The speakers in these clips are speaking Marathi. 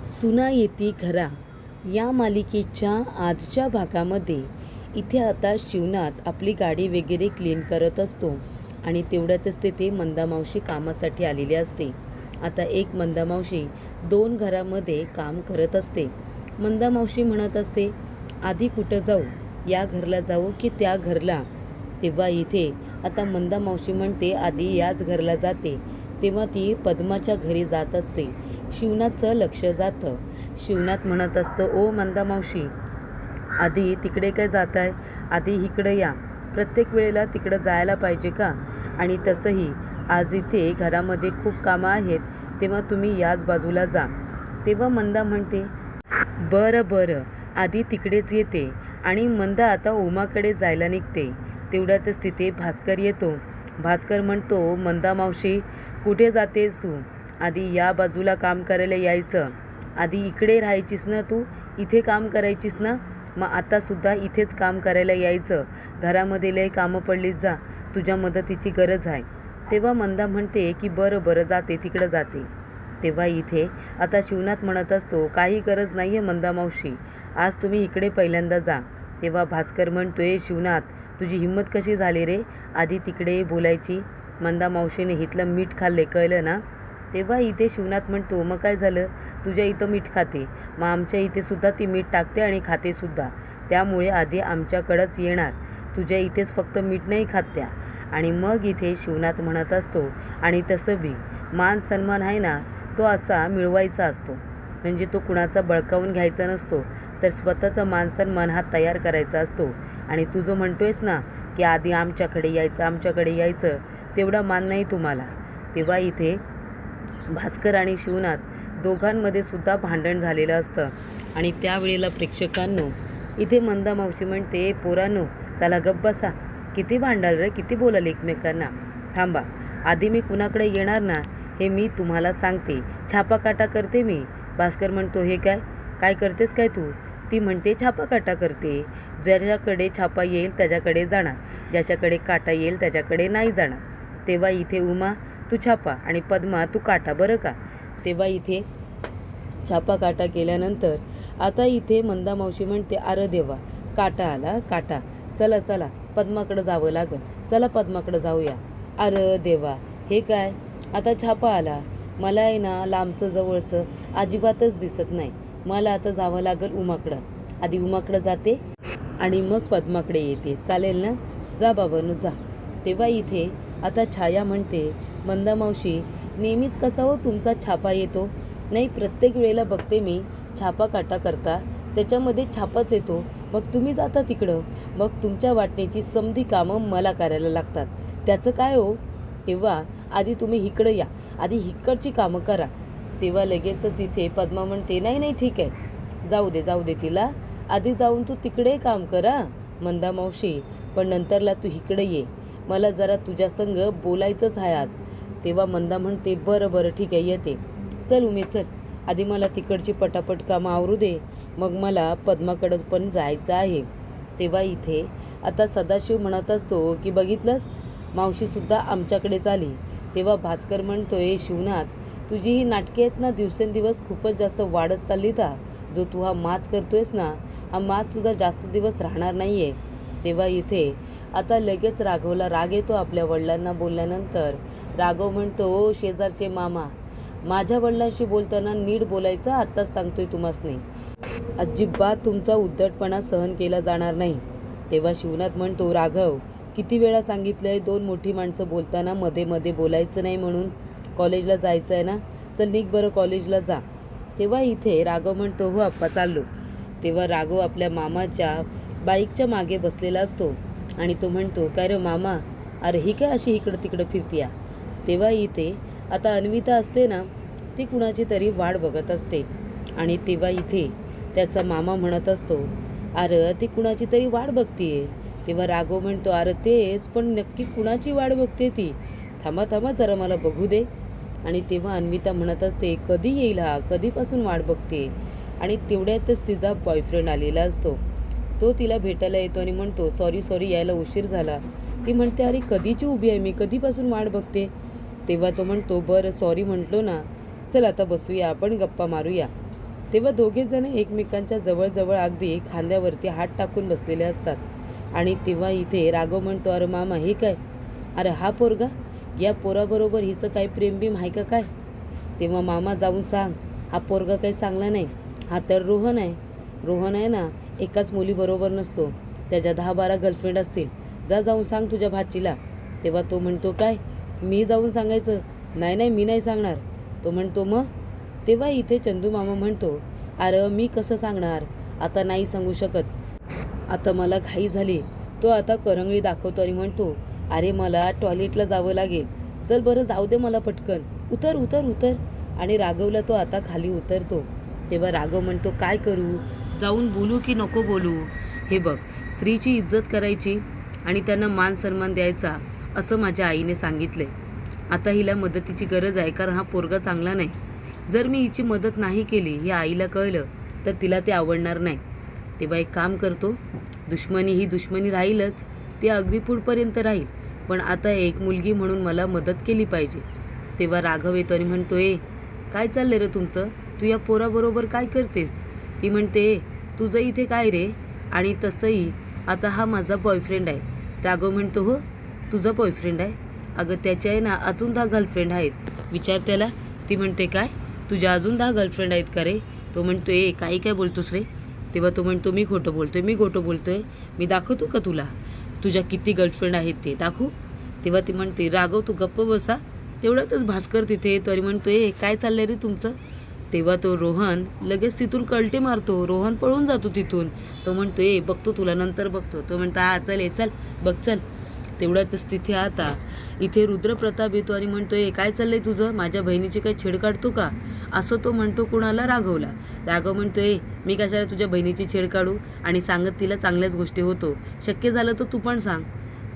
सुना येती घरा या मालिकेच्या आजच्या भागामध्ये इथे आता शिवनाथ आपली गाडी वगैरे क्लीन करत असतो आणि तेवढ्यातच तिथे मंदामावशी कामासाठी आलेली असते. आता एक मंदामावशी 2 घरामध्ये काम करत असते. मंदामावशी म्हणत असते, आधी कुठं जाऊ, या घरला जाऊ की त्या घरला. तेव्हा इथे आता मंदामावशी म्हणते आधी याच घरला जाते. तेव्हा ती पद्माच्या घरी जात असते. शिवनाथचं लक्ष जातं. शिवनाथ म्हणत असतं, ओ मंदामावशी, आधी तिकडे काय जात आहे, आधी इकडं या. प्रत्येक वेळेला तिकडं जायला पाहिजे का? आणि तसंही आज इथे घरामध्ये खूप कामं आहेत, तेव्हा तुम्ही याच बाजूला जा. तेव्हा मंदा म्हणते, बरं बरं, आधी तिकडेच येते. आणि मंदा आता उमाकडे जायला निघते. तेवढ्यातच तिथे भास्कर येतो. भास्कर म्हणतो, मंदामावशी, कुठे जातेस तू? आधी या बाजूला काम करायला यायचं. आधी इकडे राहायचीस ना तू, इथे काम करायचीस ना, मग आतासुद्धा इथेच काम करायला यायचं. घरामध्ये लय कामं पडलीच, जा, तुझ्या मदतीची गरज आहे. तेव्हा मंदा म्हणते की बरं बरं, जाते, तिकडं जाते. तेव्हा इथे आता शिवनाथ म्हणत असतो, काही गरज नाही आहे मंदामावशी, आज तुम्ही इकडे पहिल्यांदा जा. तेव्हा भास्कर म्हणतोय, शिवनाथ, तुझी हिंमत कशी झाली रे, आधी तिकडे बोलायची. मंदामावशीने इथलं मीठ खाल्ले, कळलं ना? तेव्हा इथे शिवनाथ म्हणतो, मग काय झालं, तुझ्या इथं मीठ खाते, मग आमच्या इथे सुद्धा ती मीठ टाकते आणि खाते सुद्धा, त्यामुळे आधी आमच्याकडंच येणार. तुझ्या इथेच फक्त मीठ नाही खात त्या. आणि मग इथे शिवनाथ म्हणत असतो, आणि तसं बी मान सन्मान आहे ना, तो असा मिळवायचा असतो. म्हणजे तो कुणाचा बळकावून घ्यायचा नसतो, तर स्वतःचा मान सन्मान हा तयार करायचा असतो. आणि तू जो म्हणतोयस ना की आधी आमच्याकडे यायचं, आमच्याकडे यायचं, तेवढा मान नाही तुम्हाला. तेव्हा इथे भास्कर आणि शिवनाथ दोघांमध्ये सुद्धा भांडण झालेलं असतं. आणि त्यावेळेला प्रेक्षकांनो इथे मंदामावशी म्हणते, पोरांनो, चला गप्प बसा, किती भांडाल रे, किती बोलाल एकमेकांना, थांबा, आधी मी कुणाकडे येणार ना हे मी तुम्हाला सांगते. छापाकाटा करते मी. भास्कर म्हणतो, हे काय काय करतेस काय तू? ती म्हणते, छापाकाटा करते. ज्याच्याकडे छापा येईल त्याच्याकडे जाणार, ज्याच्याकडे काटा येईल त्याच्याकडे नाही जाणार. तेव्हा इथे उमा, तू छापा, आणि पद्मा, तू काटा, बरं का? तेव्हा इथे छापा काटा केल्यानंतर आता इथे मंदामावशी म्हणते, अरे देवा, काटा आला, काटा, चला चला पद्माकडं जावं लागेल, चला पद्माकडं जाऊया. अरे देवा, हे काय, आता छापा आला, मला आहे ना लांबचं जवळचं अजिबातच दिसत नाही, मला आता जावं लागेल उमाकडं. आधी उमाकडं जाते आणि मग पद्माकडे येते, चालेल ना? जा बाबांनो, जा. तेव्हा इथे आता छाया म्हणते, मंदामावशी, नेहमीच कसा हो तुमचा छापा येतो? नाही, प्रत्येक वेळेला बघते मी छापा काटा करता, त्याच्यामध्ये छापाच येतो, मग तुम्ही जाता तिकडं, मग तुमच्या वाटणीची समधी कामं मला करायला लागतात, त्याचं काय हो? तेव्हा आधी तुम्ही इकडं या, आधी इकडची कामं करा. तेव्हा लगेचच इथे पद्मा म्हणते, नाही नाही, ठीक आहे, जाऊ दे जाऊ दे तिला, आधी जाऊन तू तिकडे काम करा मंदामावशी, पण नंतरला तू इकडे ये, मला जरा तुझ्या संग बोलायचंच आहे आज. तेव्हा मंदा म्हणते, बरं बरं, ठीक आहे, येते. चल उमे, चल, आधी मला तिकडची पटापट कामं आवरू दे, मग मला पद्माकडं पण जायचं आहे. तेव्हा इथे आता सदाशिव म्हणत असतो की बघितलंस, मावशीसुद्धा आमच्याकडेच आली. तेव्हा भास्कर म्हणतोय, शिवनाथ, तुझी ही नाटके आहेत ना, दिवसेंदिवस खूपच जास्त वाढत चालली था. जो तू हा माज करतोयस ना, हा माज तुझा जास्त दिवस राहणार नाही आहे. तेव्हा इथे आता लगेच राघवला राग येतो आपल्या वडिलांना बोलल्यानंतर. राघव म्हणतो, ओ शेजारचे मामा, माझ्या वडिलांशी बोलताना नीट बोलायचं, आत्ताच सांगतोय तुम्हासनी, अजिबात तुमचा उद्धटपणा सहन केला जाणार नाही. तेव्हा शिवनाथ म्हणतो, राघव, किती वेळा सांगितलंय, 2 मोठी माणसं बोलताना मध्ये मध्ये बोलायचं नाही म्हणून, कॉलेजला जायचं आहे ना, चल निघ बरं, कॉलेजला जा. तेव्हा इथे राघव म्हणतो, हो आप्पा, चाललो. तेव्हा राघव आपल्या मामाच्या बाईकच्या मागे बसलेला असतो आणि तो म्हणतो, काय रे मामा, अरे ही काय अशी इकडं तिकडं फिरतीया? तेव्हा इथे आता अन्विता असते ना, ती कुणाची तरी वाट बघत असते. आणि तेव्हा इथे त्याचा मामा म्हणत असतो, अरे ती कुणाची तरी वाट बघतीये. तेव्हा राघव म्हणतो, अरे तेच, पण नक्की कुणाची वाट बघते ती? थांबा थांबा जरा, मला बघू दे. आणि तेव्हा अन्विता म्हणत असते, कधी येईल हा, कधीपासून वाट बघते. आणि तेवढ्यातच तिचा बॉयफ्रेंड आलेला असतो. तो तिला भेटायला येतो आणि म्हणतो, सॉरी सॉरी, यायला उशीर झाला. ती म्हणते, अरे कधीची उभी आहे मी, कधीपासून वाट बघते. तेव्हा तो म्हणतो, बरं सॉरी म्हटलो ना, चल आता बसूया, आपण गप्पा मारूया. तेव्हा दोघे जण एकमेकांच्या जवळजवळ अगदी खांद्यावरती हात टाकून बसलेले असतात आणि तेव्हा इथे राघव म्हणतो, अरे मामा हे काय? अरे हा पोरगा, या पोराबरोबर हिचं काही प्रेमबिम आहे का काय? तेव्हा मामा जाऊन सांग, हा पोरगा काही चांगला नाही, हा तर रोहन आहे. रोहन आहे ना, एकाच मुलीबरोबर नसतो, त्याच्या 10-12 गर्लफ्रेंड असतील. जा जाऊन सांग तुझ्या भाचीला. तेव्हा तो म्हणतो, काय मी जाऊन सांगायचं? नाही नाही, मी नाही सांगणार. तो म्हणतो मग? तेव्हा इथे चंदू मामा म्हणतो, अरे मी कसं सांगणार, आता नाही सांगू शकत, आता मला घाई झाली. तो आता करंगळी दाखवतो आणि म्हणतो, अरे मला टॉयलेटला जावं लागेल, चल बरं जाऊ दे मला पटकन, उतर उतर उतर. आणि राघवला तो आता खाली उतरतो. तेव्हा राघव म्हणतो, काय करू, जाऊन बोलू की नको बोलू? हे बघ, स्त्रीची इज्जत करायची आणि त्यांना मान सन्मान द्यायचा असं माझ्या आईने सांगितले. आता हिला मदतीची गरज आहे, कारण हा पोरगा चांगला नाही. जर मी हिची मदत नाही केली, हे आईला कळलं तर तिला ते आवडणार नाही. तेव्हा एक काम करतो, दुश्मनी ही दुश्मनी राहीलच, ती अगदी पुढपर्यंत राहील, पण आता एक मुलगी म्हणून मला मदत केली पाहिजे. तेव्हा राघव येतो आणि म्हणतो, काय चाललं रे तुमचं, तू या पोराबरोबर काय करतेस? ती म्हणते, तुझं इथे काय रे? आणि तसंही आता हा माझा बॉयफ्रेंड आहे. राघव म्हणतो, हो तुझा बॉयफ्रेंड आहे? अगं त्याच्या आहे ना अजून 10 गर्लफ्रेंड आहेत, विचार त्याला. ती म्हणते, काय तुझ्या अजून 10 गर्लफ्रेंड आहेत का रे? तो म्हणतो, काही काय बोलतोस रे? तेव्हा तो म्हणतो, मी खोटं बोलतोय, मी दाखवतो का तुला तुझ्या किती गर्लफ्रेंड आहेत ते दाखवू? तेव्हा ती म्हणते, राघव तू गप्प बसा. तेवढ्यातच भास्कर तिथे येतो आणि म्हणतो, काय चाललंय रे तुमचं? तेव्हा तो रोहन लगेच तिथून कलटे मारतो. रोहन पळून जातो तिथून. तो म्हणतो, बघतो तुला नंतर बघतो. तो म्हणतो, हा चल चल बघ चल. तेवढ्यातच तिथे आता इथे रुद्रप्रताप येतो आणि म्हणतो, काय चाललंय तुझं, माझ्या बहिणीची काही छेड काढतो का? असं तो म्हणतो. कुणाला? राघवला. राघव म्हणतो, मी कशाला तुझ्या बहिणीची छेड काढू, आणि सांगत तिला चांगल्याच गोष्टी होतो, शक्य झालं तर तू पण सांग.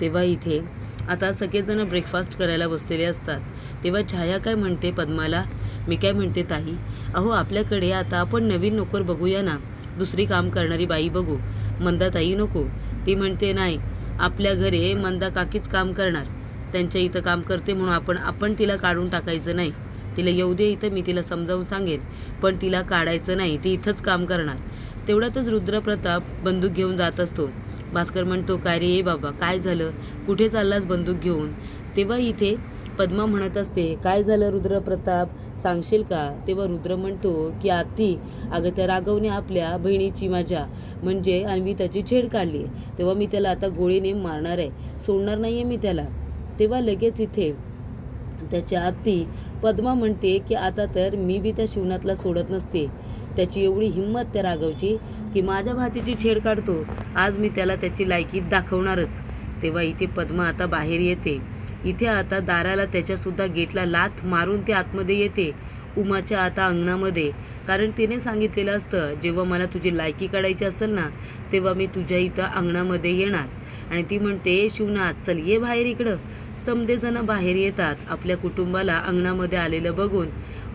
तेव्हा इथे आता सगळेजण ब्रेकफास्ट करायला बसलेले असतात. तेव्हा छाया काय म्हणते पद्माला, मी काय म्हणते ताई, अहो आपल्याकडे आता आपण नवीन नोकर बघूया ना, दुसरी काम करणारी बाई बघू, मंदा ताई नको. ती म्हणते, नाही आपल्या घरी मंदा काकीच काम करणार, त्यांच्या इथं काम करते म्हणून आपण तिला काढून टाकायचं नाही. तिला येऊ दे इथं, मी तिला समजावून सांगेन, पण तिला काढायचं नाही, ती इथंच काम करणार. तेवढ्यातच रुद्रप्रताप बंदूक घेऊन जात असतो. भास्कर म्हणतो, काय रे बाबा, काय झालं, कुठे चाललास बंदूक घेऊन? तेव्हा इथे पद्मा म्हणत असते, काय झालं रुद्रप्रताप, सांगशील का? तेव्हा रुद्र म्हणतो की आत्ती, अगं त्या राघवने आपल्या बहिणीची माझ्या म्हणजे अन्विताची छेड काढली, तेव्हा मी त्याला आता गोळीने मारणार आहे, सोडणार नाही आहे मी त्याला. तेव्हा लगेच इथे त्याच्या आत्ती पद्मा म्हणते की आता तर मी बी त्या शिवनाथला सोडत नसते, त्याची एवढी हिंमत त्या राघवची की माझ्या भाचीची छेड काढतो, आज मी त्याला त्याची लायकी दाखवणारच. तेव्हा इथे पद्मा आता बाहेर येते. इथे आता दाराला त्याच्यासुद्धा गेटला लाथ मारून ते आतमध्ये येते, उमाच्या आता अंगणामध्ये. कारण तिने सांगितलेलं असतं, जेव्हा मला तुझी लायकी काढायची असेल ना, तेव्हा मी तुझ्या इथं अंगणामध्ये येणार. आणि ती म्हणते, शिवनाथ चल ये बाहेर इकडं. समदेजण बाहेर येतात. आपल्या कुटुंबाला अंगणामध्ये आलेलं बघून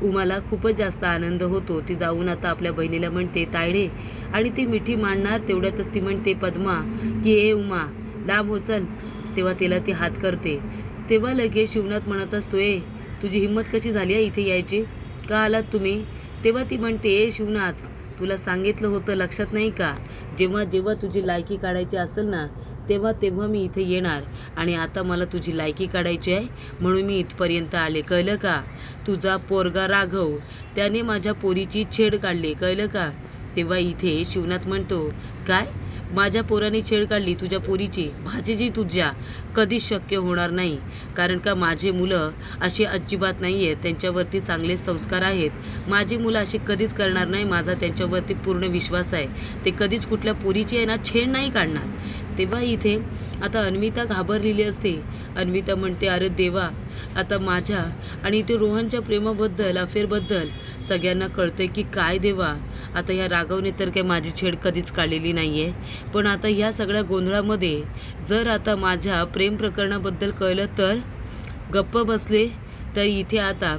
उमाला खूपच जास्त आनंद होतो. ती जाऊन आता आपल्या बहिणीला म्हणते, तायडे, आणि ती मिठी मांडणार. तेवढ्यातच ती म्हणते पद्मा की उमा लांब हो चल. तेव्हा तिला ती हात करते. तेव्हा लगेच शिवनाथ म्हणत असतो, तुझी हिंमत कशी झाली आहे इथे यायची, का आलात तुम्ही? तेव्हा ती म्हणते, शिवनाथ तुला सांगितलं होतं लक्षात नाही का, जेव्हा जेव्हा तुझी लायकी काढायची असेल ना, तेव्हा तेव्हा मी इथे येणार, आणि आता मला तुझी लायकी काढायची आहे म्हणून मी इथपर्यंत आले, कळलं का? तुझा पोरगा राघव त्याने माझ्या पोरीची छेड काढली, कळलं का? तेव्हा इथे शिवनाथ म्हणतो, काय माझ्या पोराने छेड काढली तुझ्या पोरीची? भाजीची तुझ्या कधीच शक्य होणार नाही, कारण का माझे मुलं अशी अजिबात नाही आहेत, त्यांच्यावरती चांगले संस्कार आहेत. माझी मुलं अशी कधीच करणार नाही, माझा त्यांच्यावरती पूर्ण विश्वास आहे. ते कधीच कुठल्या पोरीची आहे ना छेड नाही काढणार. तेव्हा इथे आता अन्विता घाबरलेली असते. अन्विता म्हणते, अरे देवा, आता माझ्या आणि ते रोहनच्या प्रेमाबद्दल, अफेअरबद्दल सगळ्यांना कळतंय की काय देवा, आता ह्या राघवने तर काही माझी छेड कधीच काढलेली नाही आहे, पण आता ह्या सगळ्या गोंधळामध्ये जर आता माझ्या प्रेम प्रकरणाबद्दल कळलं तर? गप्प बसले तर इथे आता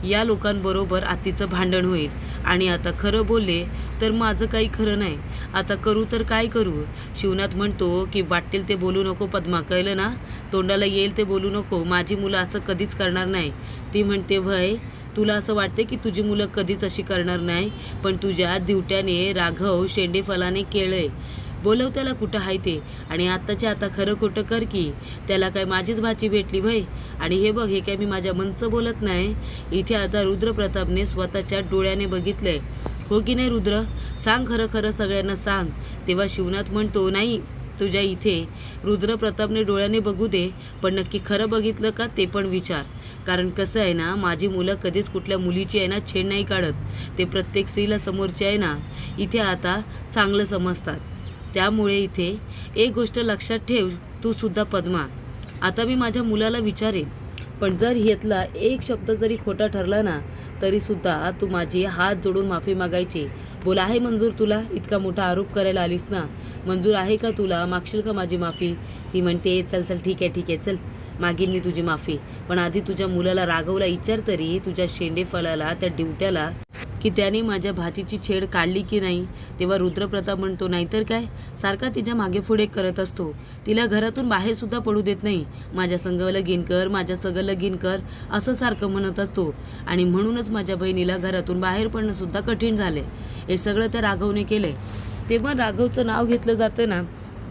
या लोकांबरोबर आत्तीचं भांडण होईल आणि आता खरं बोलले तर माझं काही खरं नाही. आता करू तर काय करू? शिवनाथ म्हणतो की वाटेल ते बोलू नको पद्मा, कळलं ना? तोंडाला येईल ते बोलू नको. माझी मुलं असं कधीच करणार नाही. ती म्हणते व्हय, तुला असं वाटते की तुझी मुलं कधीच अशी करणार नाही, पण तुझ्या दिवट्याने राघव शेंडेफलाने केळंय. बोलव त्याला कुठं आहे ते, आणि आत्ताच्या आता खरं खोटं कर की. त्याला काय माझीच भाची भेटली व्हय? आणि हे बघ, हे काय मी माझ्या मनचं बोलत नाही. इथे आता रुद्रप्रतापने स्वतःच्या डोळ्याने बघितलंय. हो की नाही रुद्र? सांग खरं खरं सगळ्यांना सांग. तेव्हा शिवनाथ म्हणतो नाही, तुझ्या इथे रुद्रप्रतापने डोळ्याने बघू दे, पण नक्की खरं बघितलं का ते पण विचार. कारण कसं आहे ना, माझी मुलं कधीच कुठल्या मुलीची आहे ना छेड नाही काढत. ते प्रत्येक स्त्रीला समोरची आहे ना इथे आता चांगलं समजतात. त्यामुळे इथे एक गोष्ट लक्षात ठेव तू सुद्धा पद्मा. आता मी माझ्या मुलाला विचारेन, पण जर ह्यातला एक शब्द जरी खोटा ठरला ना तरीसुद्धा तू माझी हात जोडून माफी मागायची. बोल, आहे मंजूर तुला? इतका मोठा आरोप करायला आलीस ना, मंजूर आहे का तुला? मागशील का माझी माफी? ती म्हणते चल चल ठीक आहे चल, मागीन मी तुझी माफी. पण आधी तुझ्या मुलाला राघवला विचार तरी, तुझ्या शेंडेफलाला, त्या डिवट्याला, की त्याने माझ्या भाचीची छेड काढली की नाही. तेव्हा रुद्रप्रताप म्हणतो नाहीतर काय, सारखा तिच्या मागे पुढे करत असतो. तिला घरातून बाहेर सुद्धा पडू देत नाही. माझ्या संग लगीन कर, माझ्या संग लगीन कर असं सारखं म्हणत असतो. आणि म्हणूनच माझ्या बहिणीला घरातून बाहेर पडणं सुद्धा कठीण झाले. हे सगळं त्या राघवने केलंय. तेव्हा राघवचं नाव घेतलं जातं ना,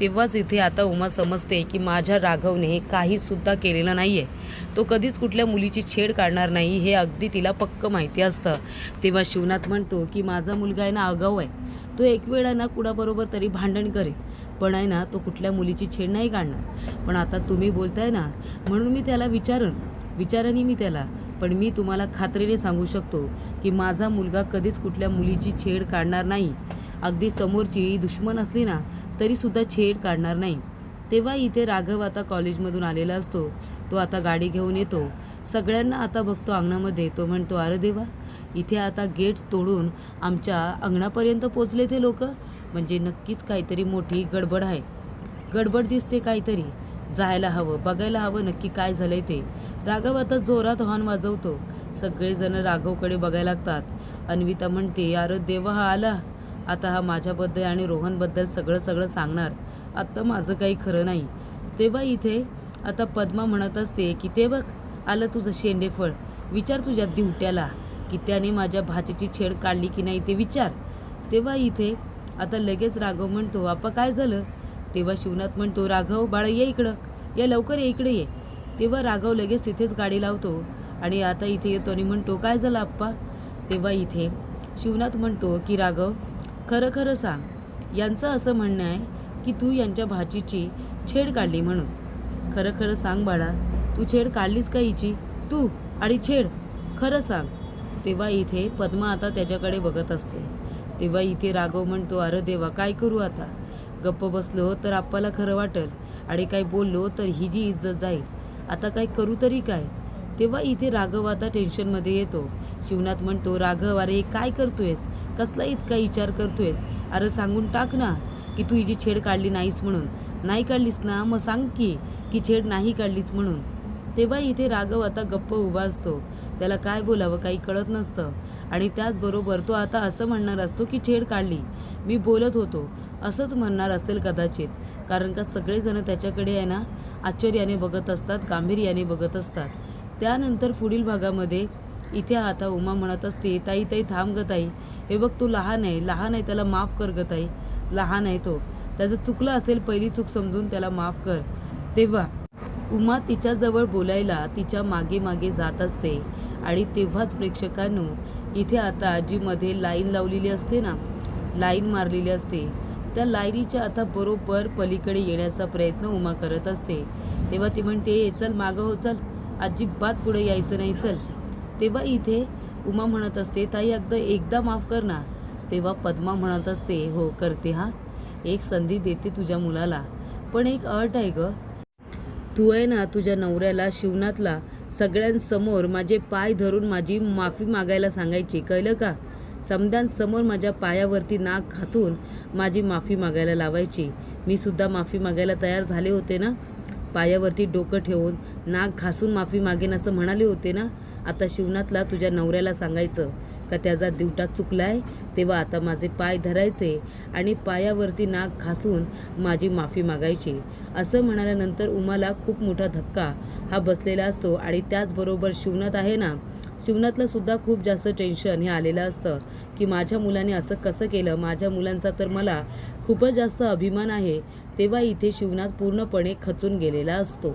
तेव्हाच इथे आता उमा समजते की माझ्या राघवने काहीच सुद्धा केलेलं नाही आहे. तो कधीच कुठल्या मुलीची छेड काढणार नाही, हे अगदी तिला पक्क माहिती असतं. तेव्हा शिवनाथ म्हणतो की माझा मुलगा आहे ना आगाऊ आहे. तो एक वेळा ना कुणाबरोबर तरी भांडण करेल, पण आहे ना तो कुठल्या मुलीची छेड नाही काढणार. पण आता तुम्ही बोलताय ना म्हणून मी त्याला विचारणी मी त्याला. पण मी तुम्हाला खात्रीने सांगू शकतो की माझा मुलगा कधीच कुठल्या मुलीची छेड काढणार नाही. अगदी समोरची दुश्मन असली ना तरीसुद्धा छेड काढणार नाही. तेव्हा इथे राघव आता कॉलेजमधून आलेला असतो. तो आता गाडी घेऊन येतो. सगळ्यांना आता बघतो अंगणामध्ये. तो म्हणतो अरे देवा, इथे आता गेट तोडून आमच्या अंगणापर्यंत पोचले ते लोक. म्हणजे नक्कीच काहीतरी मोठी गडबड आहे. गडबड दिसते काहीतरी. जायला हवं, बघायला हवं नक्की काय झालंय ते. राघव आता जोरात हॉर्न वाजवतो. सगळेजण राघवकडे बघायला लागतात. अन्विता म्हणते अरे देवा, हा आला. आता हा माझ्याबद्दल आणि रोहनबद्दल सगळं सांगणार. आत्ता माझं काही खरं नाही. तेव्हा इथे आता पद्मा म्हणत असते की ते बघ आलं तुझं शेंडेफळ. विचार तुझ्या दिवट्याला की त्याने माझ्या भाचीची छेड काढली की नाही ते विचार. तेव्हा इथे आता लगेच राघव म्हणतो आप्पा काय झालं? तेव्हा शिवनाथ म्हणतो राघव बाळा ये इकडं, या लवकर ये इकडे ये. तेव्हा राघव लगेच तिथेच गाडी लावतो आणि आता इथे येतो आणि म्हणतो काय झालं आप्पा? तेव्हा इथे शिवनाथ म्हणतो की राघव खरं खरं सांग, यांचं असं म्हणणं आहे की तू यांच्या भाचीची छेड काढली म्हणून. खरं खरं सांग बाळा, तू छेड काढलीस का हिची? तू आणि छेड खरं सांग. तेव्हा इथे पद्मा आता त्याच्याकडे बघत असते. तेव्हा इथे राघव म्हणतो अरे देवा काय करू आता? गप्प बसलो तर आप्पाला खरं वाटेल आणि काही बोललो तर ही जी इज्जत जाईल. आता काय करू तरी काय? तेव्हा इथे राघव आता टेन्शनमध्ये येतो. शिवनाथ म्हणतो राघव अरे काय करतोयस? कसला इतका विचार करतोयस? अरे सांगून टाक ना की तू हिची छेड काढली नाहीस म्हणून. नाही काढलीस ना मग सांग की छेड नाही काढलीस म्हणून. तेव्हा इथे राघव आता गप्प उभा असतो. त्याला काय बोलावं काही कळत नसतं. आणि त्याचबरोबर तो आता असं म्हणणार असतो की छेड काढली, मी बोलत होतो असंच म्हणणार असेल कदाचित. कारण का सगळेजण त्याच्याकडे आहे ना आश्चर्याने बघत असतात, गांभीर्याने बघत असतात. त्यानंतर पुढील भागामध्ये इथे आता उमा म्हणत असते ताई ताई थांब ग ताई, हे बघ तू लहान आहे त्याला माफ कर ग ताई. लहान आहे तो, त्याचं चुकलं असेल, पहिली चूक समजून त्याला माफ कर. तेव्हा उमा तिच्याजवळ बोलायला तिच्या मागे मागे जात असते. आणि तेव्हाच प्रेक्षकांनो इथे आता आजीमध्ये लाईन लावलेली असते ना, लाईन मारलेली असते. त्या लाईनीच्या आता बरोबर पलीकडे येण्याचा प्रयत्न उमा करत असते. तेव्हा ती म्हणते चल मागं हो, चल अजिबात पुढे यायचं नाही, चल. तेव्हा इथे उमा म्हणत असते ताई एकदा माफ कर ना. तेव्हा पद्मा म्हणत असते हो करते, हा एक संधी देते तुझ्या मुलाला, पण एक अट आहे ग. तू आहे ना तुझ्या नवऱ्याला शिवनाथला सगळ्यांसमोर माझे पाय धरून माझी माफी मागायला सांगायची, कळलं का? समद्यांसमोर माझ्या पायावरती नाक घासून माझी माफी मागायला लावायची. मी सुद्धा माफी मागायला तयार झाले होते ना, पायावरती डोकं ठेवून नाक घासून माफी मागेन असं म्हणाले होते ना. आता शिवनाथला तुझ्या नवऱ्याला सांगायचं का त्याचा दिवटा चुकलाय, तेव्हा आता माझे पाय धरायचे आणि पायावरती नाक घासून माझी माफी मागायची. असं म्हणाल्यानंतर उमाला खूप मोठा धक्का हा बसलेला असतो आणि त्याचबरोबर शिवनाथ आहे ना, शिवनाथला सुद्धा खूप जास्त टेन्शन हे आलेलं असतं की माझ्या मुलाने असं कसं केलं, माझ्या मुलांचा तर मला खूपच जास्त अभिमान आहे. तेव्हा इथे शिवनाथ पूर्णपणे खचून गेलेला असतो.